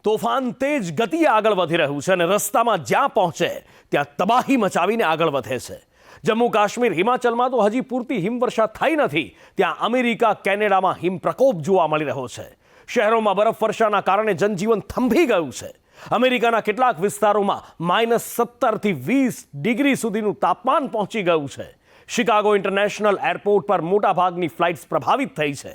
તોફાન તેજ ગતિએ આગળ વધી રહ્યું છે અને રસ્તામાં જ્યાં પહોંચે ત્યાં તબાહી મચાવીને આગળ વધે છે. જમ્મુ કાશ્મીર હિમાચલમાં તો હજી પૂરતી હિમવર્ષા થઈ નથી, ત્યાં અમેરિકા કેનેડામાં હિમ પ્રકોપ જોવા મળી રહ્યો છે. શહેરોમાં બરફવર્ષાના કારણે જનજીવન થંભી ગયું છે. અમેરિકાના કેટલાક વિસ્તારોમાં -17 થી 20 ડિગ્રી સુધીનું તાપમાન પહોંચી ગયું છે. શિકાગો ઇન્ટરનેશનલ એરપોર્ટ પર મોટાભાગની ફ્લાઇટ્સ પ્રભાવિત થઈ છે.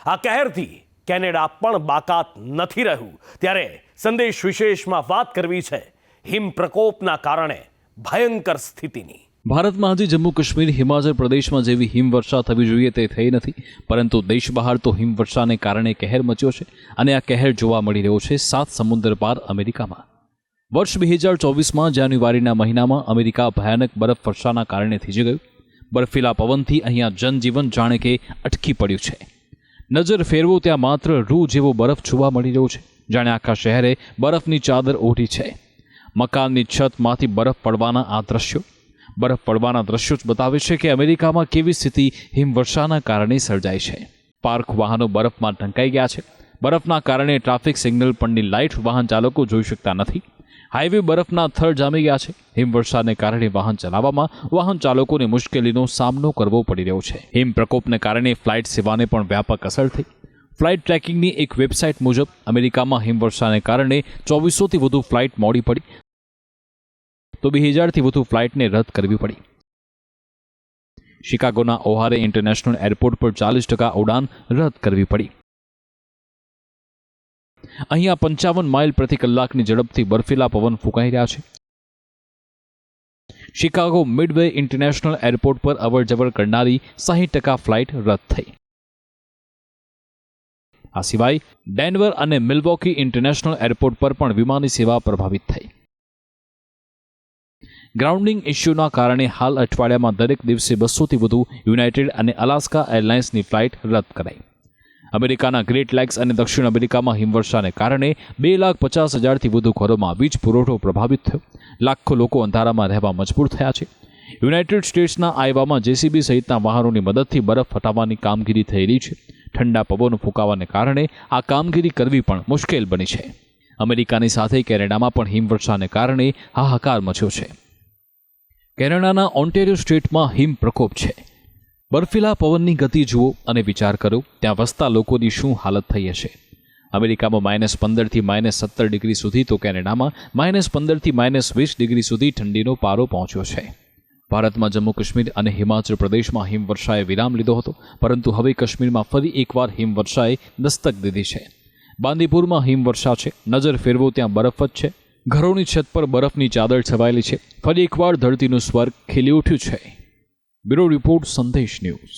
આ કહેરથી કેનેડા પણ બાકાત નથી રહ્યું. ત્યારે સંદેશ વિશેષમાં વાત કરવી છે હિમ પ્રકોપના કારણે ભયંકર સ્થિતિની. ભારતમાં હજી જમ્મુ કાશ્મીર હિમાચલ પ્રદેશમાં જેવી હિમવર્ષા થવી જોઈએ તે થઈ નથી, પરંતુ દેશ બહાર તો હિમવર્ષાને કારણે કહેર મચ્યો છે અને આ કહેર જોવા મળી રહ્યો છે 7 સમુદ્ર પાર અમેરિકામાં. વર્ષ 2024માં જાન્યુઆરીના મહિનામાં અમેરિકા ભયાનક બરફવર્ષાના કારણે થીજી ગયું. બર્ફીલા પવનથી અહીંયા જનજીવન જાણે કે અટકી પડ્યું છે. નજર ફેરવો ત્યાં માત્ર રૂ જેવો બરફ જોવા મળી રહ્યો છે, જાણે આખા શહેરે બરફની ચાદર ઓઢી છે. મકાનની છતમાંથી બરફ પડવાના આ દ્રશ્યો જ બતાવે છે કે અમેરિકામાં કેવી સ્થિતિ હિમવર્ષાના કારણે સર્જાય છે. પાર્ક વાહનો બરફમાં ઢંકાઈ ગયા છે. બરફના કારણે ટ્રાફિક સિગ્નલ પરની લાઇટ વાહન ચાલકો જોઈ શકતા નથી. હાઈવે બરફના થર જામી ગયા છે. હિમવર્ષાને કારણે વાહન ચલાવવામાં વાહન ચાલકોને મુશ્કેલીનો સામનો કરવો પડી રહ્યો છે. હિમ પ્રકોપને કારણે ફ્લાઇટ સેવાને પણ વ્યાપક અસર થઈ. ફ્લાઇટ ટ્રેકિંગની એક વેબસાઇટ મુજબ અમેરિકામાં હિમવર્ષાને કારણે 2400થી વધુ ફ્લાઇટ મોડી પડી, તો 2000થી વધુ ફ્લાઇટને રદ કરવી પડી. શિકાગોના ઓહારે ઇન્ટરનેશનલ એરપોર્ટ પર 40% ઉડાન રદ કરવી પડી. અહીંયા 55 માઇલ પ્રતિ કલાકની ઝડપથી બર્ફીલા પવન ફૂંકાઈ રહ્યા છે. શિકાગો મિડવે ઇન્ટરનેશનલ એરપોર્ટ પર અવરજવર કરનારી 60% ફ્લાઇટ રદ થઈ. આ સિવાય ડેનવર અને મિલ્વોકી ઇન્ટરનેશનલ એરપોર્ટ પર પણ વિમાની સેવા પ્રભાવિત થઈ. ગ્રાઉન્ડિંગ ઇસ્યુના કારણે હાલ અઠવાડિયામાં દરેક દિવસે 200થી વધુ યુનાઇટેડ અને અલાસ્કા એરલાઇન્સની ફ્લાઇટ રદ કરાઈ. અમેરિકાના ગ્રેટ લેક્સ અને દક્ષિણ અમેરિકામાં હિમવર્ષાને કારણે 2,50,000થી વધુ ઘરોમાં વીજ પુરવઠો પ્રભાવિત થયો. લાખો લોકો અંધારામાં રહેવા મજબૂર થયા છે. યુનાઇટેડ સ્ટેટ્સના આયવામાં જેસીબી સહિતના વાહનોની મદદથી બરફ હટાવવાની કામગીરી થઈ રહી છે. ઠંડા પવનો ફૂંકાવાને કારણે આ કામગીરી કરવી પણ મુશ્કેલ બની છે. અમેરિકાની સાથે કેનેડામાં પણ હિમવર્ષાને કારણે હાહાકાર મચ્યો છે. કેનેડાના ઓન્ટેરિયો સ્ટેટમાં હિમ પ્રકોપ છે. બર્ફીલા પવનની ગતિ જુઓ અને વિચાર કરો ત્યાં વસતા લોકોની શું હાલત થઈ હશે. અમેરિકામાં -15 થી -17 ડિગ્રી સુધી, તો કેનેડામાં -15 થી -20 ડિગ્રી સુધી ઠંડીનો પારો પહોંચ્યો છે. ભારતમાં જમ્મુ કાશ્મીર અને હિમાચલ પ્રદેશમાં હિમવર્ષાએ વિરામ લીધો હતો, પરંતુ હવે કાશ્મીરમાં ફરી એકવાર હિમવર્ષાએ દસ્તક દીધી છે. બાંદીપુરમાં હિમવર્ષા છે. નજર ફેરવો ત્યાં બરફ જ છે. ઘરોની છત પર બરફની ચાદર છવાયેલી છે. ફરી એકવાર ધરતીનું સ્વર્ગ ખીલી ઉઠ્યું છે. બ્યુરો રિપોર્ટ, સંદેશ ન્યૂઝ.